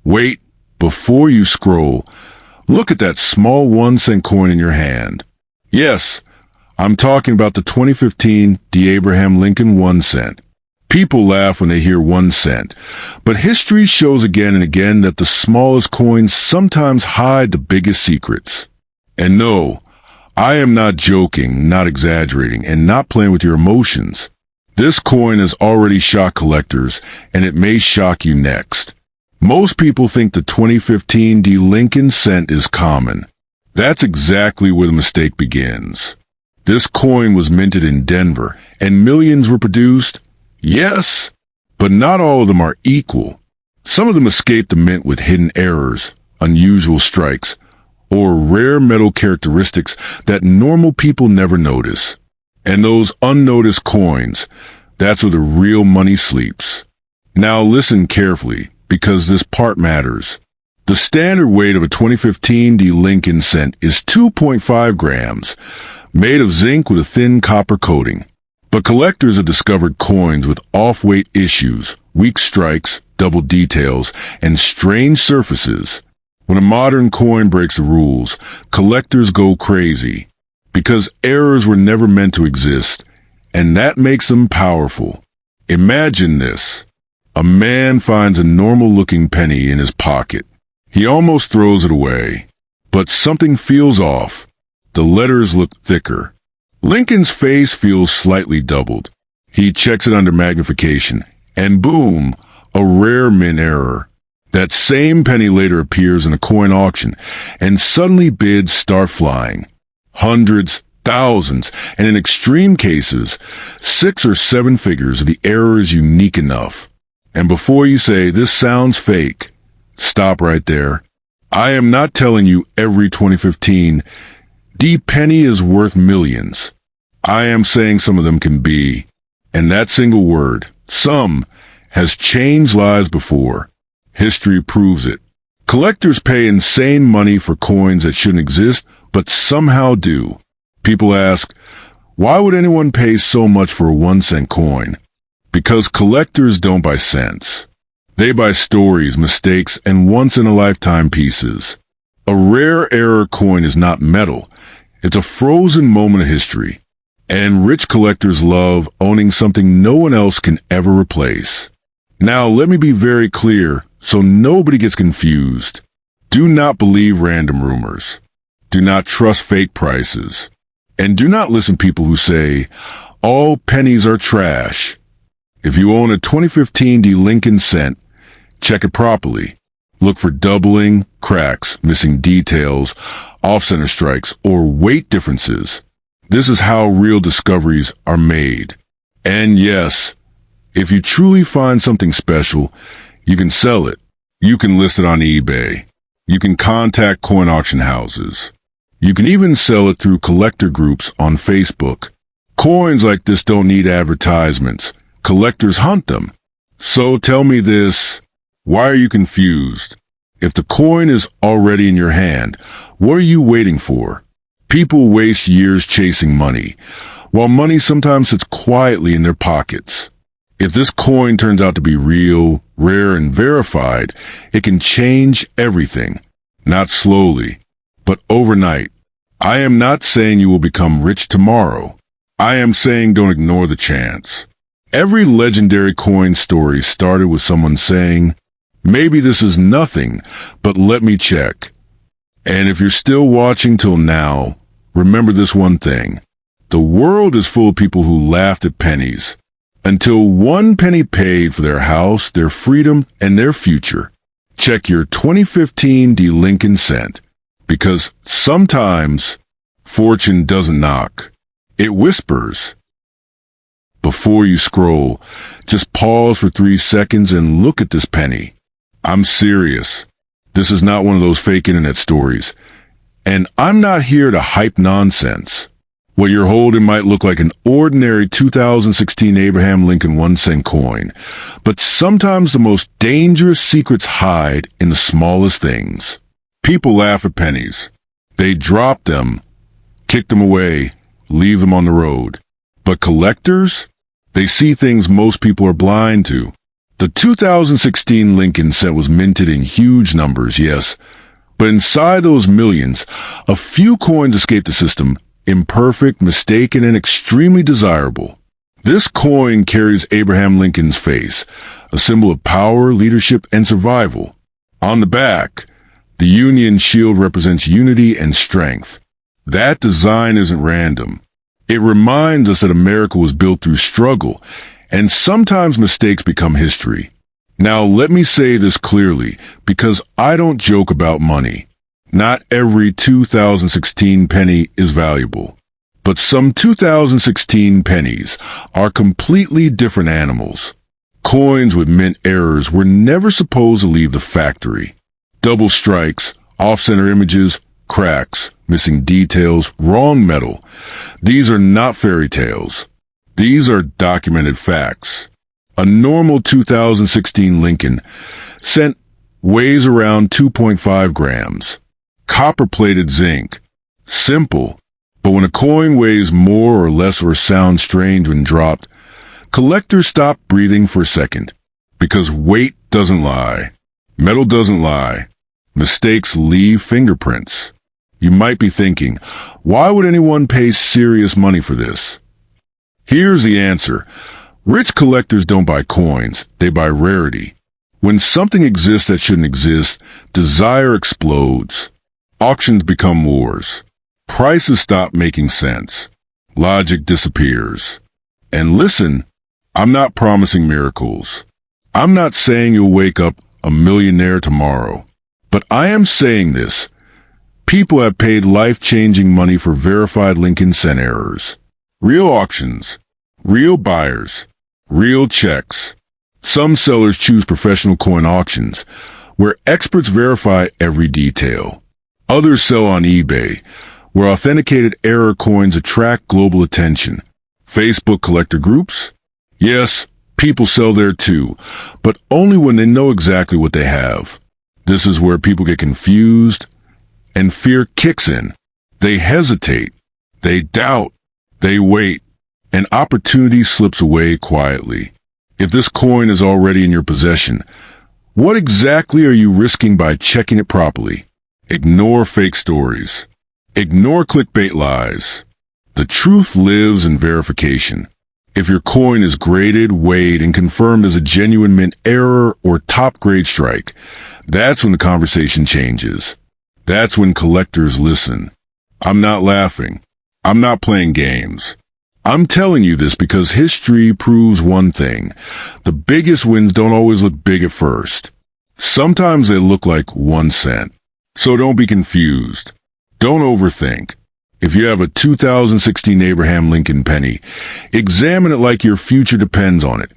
Wait, before you scroll, look at that small 1-cent coin in your hand. Yes, I'm talking about the 2015 Abraham Lincoln 1 cent. People laugh when they hear 1 cent, but history shows again and again that the smallest coins sometimes hide the biggest secrets. And no, I am not joking, not exaggerating, and not playing with your emotions. This coin has already shocked collectors, and it may shock you next. Most people think the 2015 Lincoln cent is common. That's exactly where the mistake begins. This coin was minted in Denver, and millions were produced. Yes, but not all of them are equal. Some of them escape the mint with hidden errors, unusual strikes, or rare metal characteristics that normal people never notice. And those unnoticed coins, that's where the real money sleeps. Now listen carefully, because this part matters. The standard weight of a 2015 Lincoln cent is 2.5 grams, made of zinc with a thin copper coating. But collectors have discovered coins with off-weight issues, weak strikes, double details, and strange surfaces. When a modern coin breaks the rules, collectors go crazy, because errors were never meant to exist, and that makes them powerful. Imagine this. A man finds a normal-looking penny in his pocket. He almost throws it away, but something feels off. The letters look thicker. Lincoln's face feels slightly doubled. He checks it under magnification, and boom, a rare mint error. That same penny later appears in a coin auction, and suddenly bids start flying. Hundreds, thousands, and in extreme cases, 6 or 7 figures if the error is unique enough. And before you say, this sounds fake, stop right there. I am not telling you every 2015 penny is worth millions. I am saying some of them can be. And that single word, some, has changed lives before. History proves it. Collectors pay insane money for coins that shouldn't exist, but somehow do. People ask, why would anyone pay so much for a 1-cent coin? Because collectors don't buy cents. They buy stories, mistakes, and once-in-a-lifetime pieces. A rare error coin is not metal. It's a frozen moment of history. And rich collectors love owning something no one else can ever replace. Now, let me be very clear so nobody gets confused. Do not believe random rumors. Do not trust fake prices. And do not listen to people who say, all pennies are trash. If you own a 2015 Lincoln cent, check it properly. Look for doubling, cracks, missing details, off-center strikes, or weight differences. This is how real discoveries are made. And yes, if you truly find something special, you can sell it. You can list it on eBay. You can contact coin auction houses. You can even sell it through collector groups on Facebook. Coins like this don't need advertisements. Collectors hunt them. So tell me this, why are you confused? If the coin is already in your hand, what are you waiting for? People waste years chasing money, while money sometimes sits quietly in their pockets. If this coin turns out to be real, rare, and verified, it can change everything. Not slowly, but overnight. I am not saying you will become rich tomorrow. I am saying don't ignore the chance. Every legendary coin story started with someone saying, maybe this is nothing, but let me check. And if you're still watching till now, remember this one thing. The world is full of people who laughed at pennies, until 1 penny paid for their house, their freedom, and their future. Check your 2015 Lincoln cent, because sometimes fortune doesn't knock. It whispers. Before you scroll, just pause for 3 seconds and look at this penny. I'm serious. This is not one of those fake internet stories. And I'm not here to hype nonsense. What you're holding might look like an ordinary 2016 Abraham Lincoln 1-cent coin, but sometimes the most dangerous secrets hide in the smallest things. People laugh at pennies. They drop them, kick them away, leave them on the road. But collectors? They see things most people are blind to. The 2016 Lincoln cent was minted in huge numbers, yes, but inside those millions, a few coins escaped the system, imperfect, mistaken, and extremely desirable. This coin carries Abraham Lincoln's face, a symbol of power, leadership, and survival. On the back, the Union shield represents unity and strength. That design isn't random. It reminds us that America was built through struggle, and sometimes mistakes become history. Now, let me say this clearly, because I don't joke about money. Not every 2016 penny is valuable. But some 2016 pennies are completely different animals. Coins with mint errors were never supposed to leave the factory. Double strikes, off-center images, cracks, missing details, wrong metal. These are not fairy tales. These are documented facts. A normal 2016 Lincoln cent weighs around 2.5 grams. Copper-plated zinc. Simple. But when a coin weighs more or less or sounds strange when dropped, collectors stop breathing for a second. Because weight doesn't lie. Metal doesn't lie. Mistakes leave fingerprints. You might be thinking, why would anyone pay serious money for this? Here's the answer. Rich collectors don't buy coins, they buy rarity. When something exists that shouldn't exist, desire explodes. Auctions become wars. Prices stop making sense. Logic disappears. And listen, I'm not promising miracles. I'm not saying you'll wake up a millionaire tomorrow. But I am saying this. People have paid life-changing money for verified Lincoln cent errors. Real auctions. Real buyers. Real checks. Some sellers choose professional coin auctions, where experts verify every detail. Others sell on eBay, where authenticated error coins attract global attention. Facebook collector groups? Yes, people sell there too, but only when they know exactly what they have. This is where people get confused, and fear kicks in. They hesitate. They doubt. They wait. And opportunity slips away quietly. If this coin is already in your possession, what exactly are you risking by checking it properly? Ignore fake stories. Ignore clickbait lies. The truth lives in verification. If your coin is graded, weighed, and confirmed as a genuine mint error or top-grade strike, that's when the conversation changes. That's when collectors listen. I'm not laughing. I'm not playing games. I'm telling you this because history proves one thing. The biggest wins don't always look big at first. Sometimes they look like 1 cent. So don't be confused. Don't overthink. If you have a 2016 Abraham Lincoln penny, examine it like your future depends on it.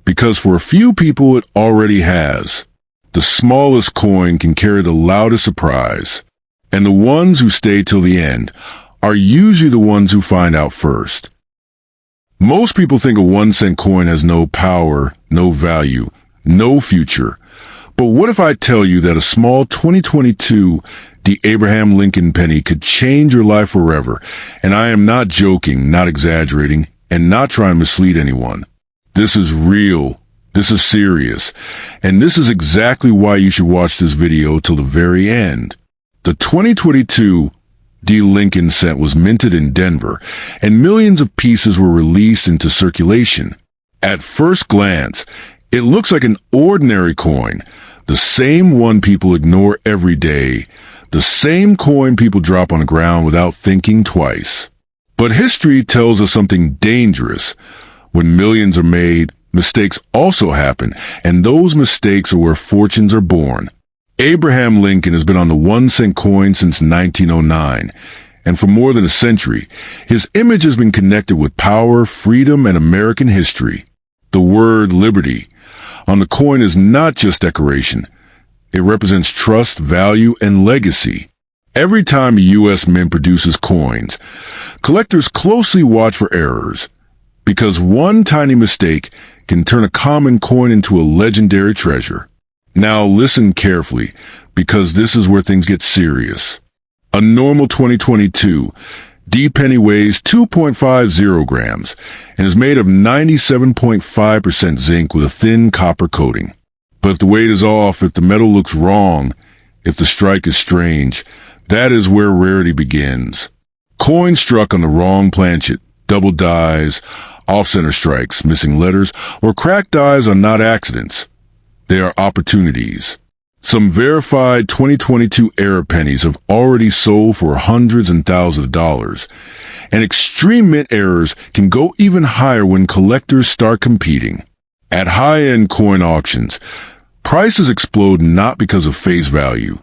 Because for a few people it already has. The smallest coin can carry the loudest surprise. And the ones who stay till the end are usually the ones who find out first. Most people think a 1 cent coin has no power, no value, no future. But what if I tell you that a small 2022 Abraham Lincoln penny could change your life forever? And I am not joking, not exaggerating, and not trying to mislead anyone. This is real. This is serious. And this is exactly why you should watch this video till the very end. The 2022 Lincoln cent was minted in Denver, and millions of pieces were released into circulation. At first glance, it looks like an ordinary coin, the same one people ignore every day, the same coin people drop on the ground without thinking twice. But history tells us something dangerous. When millions are made, mistakes also happen, and those mistakes are where fortunes are born. Abraham Lincoln has been on the 1 cent coin since 1909, and for more than a century, his image has been connected with power, freedom, and American history. The word liberty on the coin is not just decoration. It represents trust, value, and legacy. Every time a U.S. mint produces coins, collectors closely watch for errors, because one tiny mistake can turn a common coin into a legendary treasure. Now listen carefully, because this is where things get serious. A normal 2022 D penny weighs 2.50 grams and is made of 97.5% zinc with a thin copper coating. But if the weight is off, if the metal looks wrong, if the strike is strange, that is where rarity begins. Coins struck on the wrong planchet, double dies, off-center strikes, missing letters, or cracked dies are not accidents. They are opportunities. Some verified 2022 era pennies have already sold for hundreds and thousands of dollars, and extreme mint errors can go even higher when collectors start competing. At high-end coin auctions, prices explode not because of face value,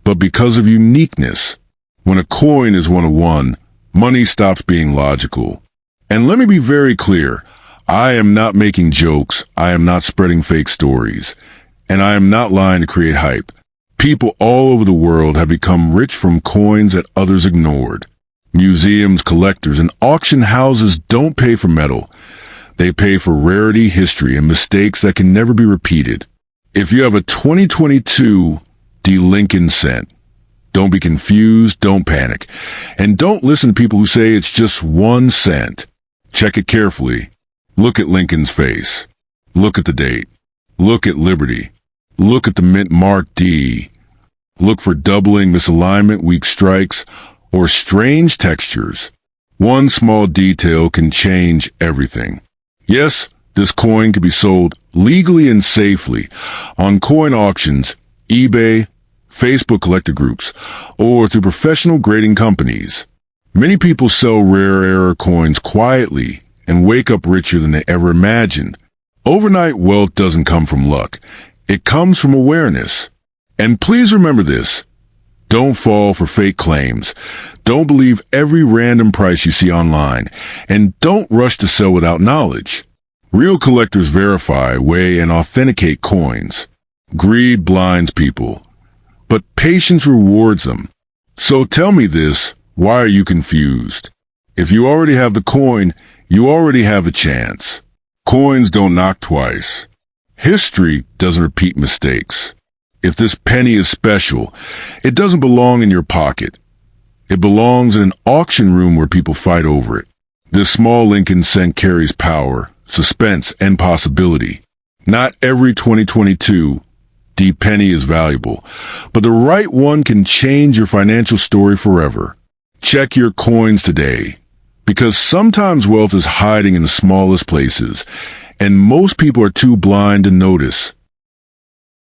but because of uniqueness. When a coin is one of one, money stops being logical. And let me be very clear, I am not making jokes, I am not spreading fake stories, and I am not lying to create hype. People all over the world have become rich from coins that others ignored. Museums, collectors, and auction houses don't pay for metal. They pay for rarity, history, and mistakes that can never be repeated. If you have a 2022 D. Lincoln cent, don't be confused, don't panic, and don't listen to people who say it's just 1 cent. Check it carefully. Look at Lincoln's face. Look at the date. Look at Liberty. Look at the mint mark D. Look for doubling, misalignment, weak strikes, or strange textures. One small detail can change everything. Yes, this coin can be sold legally and safely on coin auctions, eBay, Facebook collector groups, or through professional grading companies. Many people sell rare error coins quietly and wake up richer than they ever imagined. Overnight wealth doesn't come from luck. It comes from awareness. And please remember this. Don't fall for fake claims. Don't believe every random price you see online. And don't rush to sell without knowledge. Real collectors verify, weigh, and authenticate coins. Greed blinds people, but patience rewards them. So tell me this, why are you confused? If you already have the coin, you already have a chance. Coins don't knock twice. History doesn't repeat mistakes. If this penny is special, it doesn't belong in your pocket. It belongs in an auction room where people fight over it. This small Lincoln cent carries power, suspense, and possibility. Not every 2022 D penny is valuable, but the right one can change your financial story forever. Check your coins today, because sometimes wealth is hiding in the smallest places, and most people are too blind to notice.